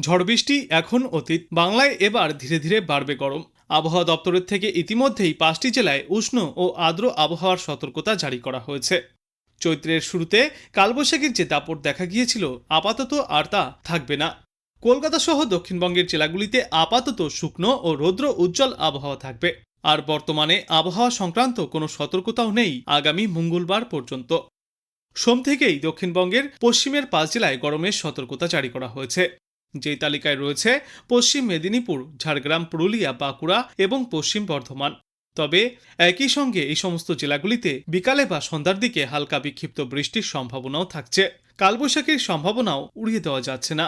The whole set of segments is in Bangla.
ঝড় বৃষ্টি এখন অতীত। বাংলায় এবার ধীরে ধীরে বাড়বে গরম। আবহাওয়া দপ্তরের থেকে ইতিমধ্যেই 5টি জেলায় উষ্ণ ও আর্দ্র আবহাওয়ার সতর্কতা জারি করা হয়েছে। চৈত্রের শুরুতে কালবৈশাখীর যে দাপট দেখা গিয়েছিল আপাতত আর তা থাকবে না। কলকাতা সহ দক্ষিণবঙ্গের জেলাগুলিতে আপাতত শুকনো ও রৌদ্র উজ্জ্বল আবহাওয়া থাকবে। আর বর্তমানে আবহাওয়া সংক্রান্ত কোনো সতর্কতাও নেই আগামী মঙ্গলবার পর্যন্ত। সোম থেকেই দক্ষিণবঙ্গের পশ্চিমের 5 জেলায় গরমের সতর্কতা জারি করা হয়েছে। যেই তালিকায় রয়েছে পশ্চিম মেদিনীপুর, ঝাড়গ্রাম, পুরুলিয়া, বাঁকুড়া এবং পশ্চিম বর্ধমান। তবে একই সঙ্গে এই সমস্ত জেলাগুলিতে বিকালে বা সন্ধ্যার দিকে হালকা বিক্ষিপ্ত বৃষ্টির সম্ভাবনাও থাকছে। কালবৈশাখীর সম্ভাবনাও উড়িয়ে দেওয়া যাচ্ছে না।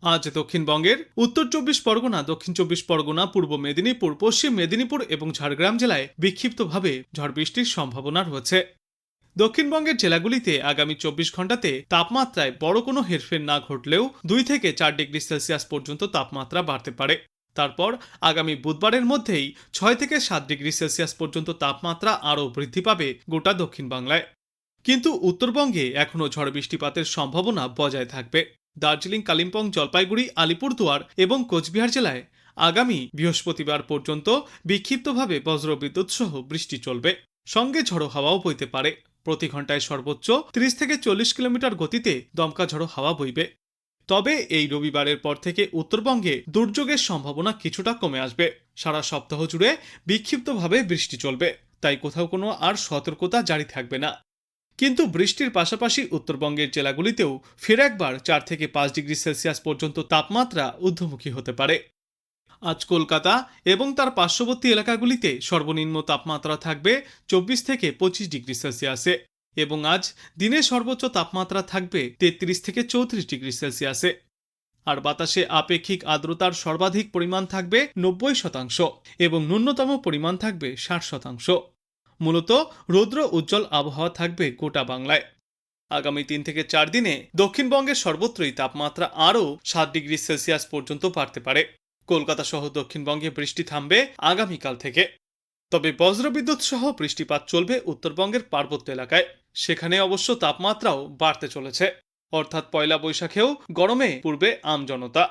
আজ দক্ষিণবঙ্গের উত্তর 24 পরগনা, দক্ষিণ 24 পরগনা, পূর্ব মেদিনীপুর, পশ্চিম মেদিনীপুর এবং ঝাড়গ্রাম জেলায় বিক্ষিপ্তভাবে ঝড় বৃষ্টির সম্ভাবনা রয়েছে। দক্ষিণবঙ্গের জেলাগুলিতে আগামী 24 ঘন্টাতে তাপমাত্রায় বড় কোনো হেরফের না ঘটলেও 2 থেকে 4 ডিগ্রি সেলসিয়াস পর্যন্ত তাপমাত্রা বাড়তে পারে। তারপর আগামী বুধবারের মধ্যেই 6 থেকে 7 ডিগ্রি সেলসিয়াস পর্যন্ত তাপমাত্রা আরও বৃদ্ধি পাবে গোটা দক্ষিণ বাংলায়। কিন্তু উত্তরবঙ্গে এখনও ঝড় বৃষ্টিপাতের সম্ভাবনা বজায় থাকবে। দার্জিলিং, কালিম্পং, জলপাইগুড়ি, আলিপুরদুয়ার এবং কোচবিহার জেলায় আগামী বৃহস্পতিবার পর্যন্ত বিক্ষিপ্তভাবে বজ্রবিদ্যুৎ সহ বৃষ্টি চলবে। সঙ্গে ঝড়ো হাওয়াও বইতে পারে। প্রতি ঘন্টায় সর্বোচ্চ 30 থেকে 40 কিলোমিটার গতিতে দমকা ঝড়ো হাওয়া বইবে। তবে এই রবিবারের পর থেকে উত্তরবঙ্গে দুর্যোগের সম্ভাবনা কিছুটা কমে আসবে। সারা সপ্তাহ জুড়ে বিক্ষিপ্তভাবে বৃষ্টি চলবে, তাই কোথাও কোনো আর সতর্কতা জারি থাকবে না। কিন্তু বৃষ্টির পাশাপাশি উত্তরবঙ্গের জেলাগুলিতেও ফের একবার 4 থেকে 5 ডিগ্রি সেলসিয়াস পর্যন্ত তাপমাত্রা ঊর্ধ্বমুখী হতে পারে। আজ কলকাতা এবং তার পার্শ্ববর্তী এলাকাগুলিতে সর্বনিম্ন তাপমাত্রা থাকবে 24 থেকে 25 ডিগ্রি সেলসিয়াসে এবং আজ দিনের সর্বোচ্চ তাপমাত্রা থাকবে 33 থেকে 34 ডিগ্রি সেলসিয়াসে। আর বাতাসে আপেক্ষিক আর্দ্রতার সর্বাধিক পরিমাণ থাকবে 90% এবং ন্যূনতম পরিমাণ থাকবে 60%। মূলত রৌদ্র উজ্জ্বল আবহাওয়া থাকবে গোটা বাংলায়। আগামী 3 থেকে 4 দিনে দক্ষিণবঙ্গের সর্বত্রই তাপমাত্রা আরও 7 ডিগ্রি সেলসিয়াস পর্যন্ত বাড়তে পারে। কলকাতা সহ দক্ষিণবঙ্গে বৃষ্টি থামবে আগামীকাল থেকে। তবে বজ্রবিদ্যুৎ সহ বৃষ্টিপাত চলবে উত্তরবঙ্গের পার্বত্য এলাকায়। সেখানে অবশ্য তাপমাত্রাও বাড়তে চলেছে, অর্থাৎ পয়লা বৈশাখেও গরমে পূর্বে আমজনতা।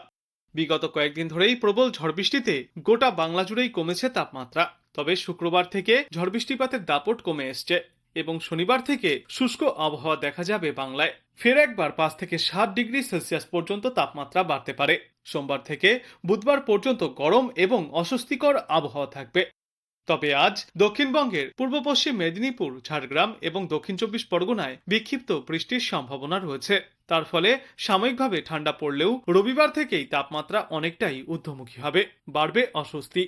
বিগত কয়েকদিন ধরেই প্রবল ঝড় বৃষ্টিতে গোটা বাংলা জুড়েই কমেছে তাপমাত্রা। তবে শুক্রবার থেকে ঝড় বৃষ্টিপাতের দাপট কমে এসছে এবং শনিবার থেকে শুষ্ক আবহাওয়া দেখা যাবে বাংলায়। ফের একবার 5 থেকে 7 ডিগ্রি সেলসিয়াস পর্যন্ত তাপমাত্রা বাড়তে পারে। সোমবার থেকে বুধবার পর্যন্ত গরম এবং অস্বস্তিকর আবহাওয়া থাকবে। তবে আজ দক্ষিণবঙ্গের পূর্ব পশ্চিম মেদিনীপুর, ঝাড়গ্রাম এবং দক্ষিণ 24 পরগনায় বিক্ষিপ্ত বৃষ্টির সম্ভাবনা রয়েছে। তার ফলে সাময়িকভাবে ঠান্ডা পড়লেও রবিবার থেকেই তাপমাত্রা অনেকটাই ঊর্ধ্বমুখী হবে, বাড়বে অস্বস্তি।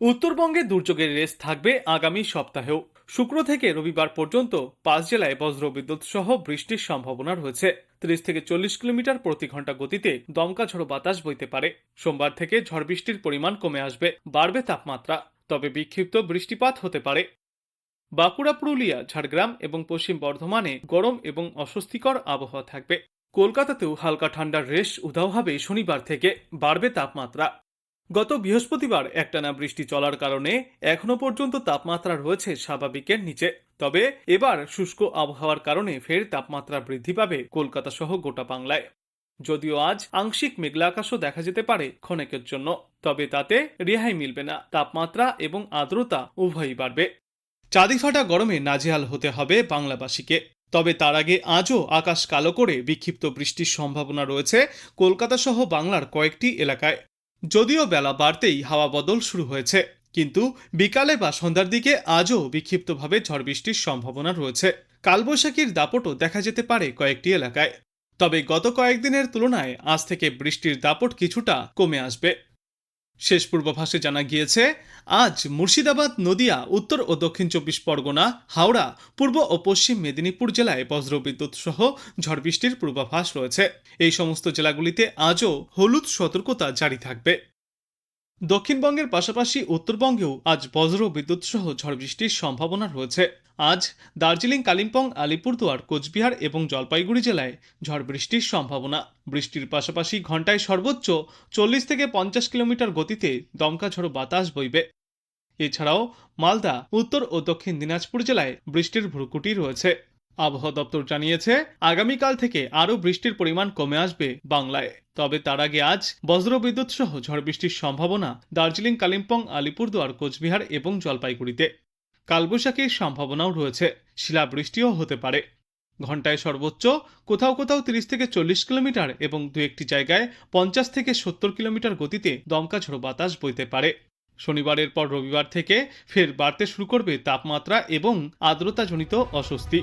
উত্তরবঙ্গে দুর্যোগের রেস থাকবে আগামী সপ্তাহেও। শুক্র থেকে রবিবার পর্যন্ত 5 জেলায় বজ্রবিদ্যুৎ সহ বৃষ্টির সম্ভাবনা রয়েছে। 30 থেকে 40 কিলোমিটার প্রতি ঘন্টা গতিতে দমকা ঝড়ো বাতাস বইতে পারে। সোমবার থেকে ঝড় বৃষ্টির পরিমাণ কমে আসবে, বাড়বে তাপমাত্রা, তবে বিক্ষিপ্ত বৃষ্টিপাত হতে পারে। বাঁকুড়া, পুরুলিয়া, ঝাড়গ্রাম এবং পশ্চিম বর্ধমানে গরম এবং অস্বস্তিকর আবহাওয়া থাকবে। কলকাতাতেও হালকা ঠান্ডার রেশ উধাও হবে শনিবার থেকে, বাড়বে তাপমাত্রা। গত বৃহস্পতিবার একটানা বৃষ্টি চলার কারণে এখনো পর্যন্ত তাপমাত্রা রয়েছে স্বাভাবিকের নিচে। তবে এবার শুষ্ক আবহাওয়ার কারণে ফের তাপমাত্রা বৃদ্ধি পাবে কলকাতা সহ গোটা বাংলায়। যদিও আজ আংশিক মেঘলা আকাশও দেখা যেতে পারে ক্ষণেকের জন্য, তবে তাতে রেহাই মিলবে না। তাপমাত্রা এবং আর্দ্রতা উভয়ই বাড়বে। চাঁদি ফাটা গরমে নাজেহাল হতে হবে বাংলাবাসীকে। তবে তার আগে আজও আকাশ কালো করে বিক্ষিপ্ত বৃষ্টির সম্ভাবনা রয়েছে কলকাতা সহ বাংলার কয়েকটি এলাকায়। যদিও বেলা বাড়তেই হাওয়া বদল শুরু হয়েছে, কিন্তু বিকালে বা সন্ধ্যার দিকে আজও বিক্ষিপ্তভাবে ঝড় বৃষ্টির সম্ভাবনা রয়েছে। কালবৈশাখীর দাপটও দেখা যেতে পারে কয়েকটি এলাকায়। তবে গত কয়েকদিনের তুলনায় আজ থেকে বৃষ্টির দাপট কিছুটা কমে আসবে। শেষ পূর্বাভাসে জানা গিয়েছে আজ মুর্শিদাবাদ, নদিয়া, উত্তর ও দক্ষিণ 24 পরগনা, হাওড়া, পূর্ব ও পশ্চিম মেদিনীপুর জেলায় বজ্রবিদ্যুৎ সহ ঝড় বৃষ্টির পূর্বাভাস রয়েছে। এই সমস্ত জেলাগুলিতে আজও হলুদ সতর্কতা জারি থাকবে। দক্ষিণবঙ্গের পাশাপাশি উত্তরবঙ্গেও আজ বজ্র বিদ্যুৎ সহ ঝড় বৃষ্টির সম্ভাবনা রয়েছে। আজ দার্জিলিং, কালিম্পং, আলিপুরদুয়ার, কোচবিহার এবং জলপাইগুড়ি জেলায় ঝড় বৃষ্টির সম্ভাবনা। বৃষ্টির পাশাপাশি ঘন্টায় সর্বোচ্চ 40 থেকে 50 কিলোমিটার গতিতে দমকা ঝড়ো বাতাস বইবে। এছাড়াও মালদা, উত্তর ও দক্ষিণ দিনাজপুর জেলায় বৃষ্টির ভ্রুকুটি রয়েছে। আবহাওয়া দপ্তর জানিয়েছে আগামীকাল থেকে আরও বৃষ্টির পরিমাণ কমে আসবে বাংলায়। তবে তার আগে আজ বজ্রবিদ্যুৎ সহ ঝড় বৃষ্টির সম্ভাবনা দার্জিলিং, কালিম্পং, আলিপুরদুয়ার, কোচবিহার এবং জলপাইগুড়িতে। কালবৈশাখীর সম্ভাবনাও রয়েছে, শিলাবৃষ্টিও হতে পারে। ঘন্টায় সর্বোচ্চ কোথাও কোথাও 30 থেকে 40 কিলোমিটার এবং দু একটি জায়গায় 50 থেকে 70 কিলোমিটার গতিতে দমকা ঝোড়ো বাতাস বইতে পারে। শনিবারের পর রবিবার থেকে ফের বাড়তে শুরু করবে তাপমাত্রা এবং আর্দ্রতাজনিত অস্বস্তি।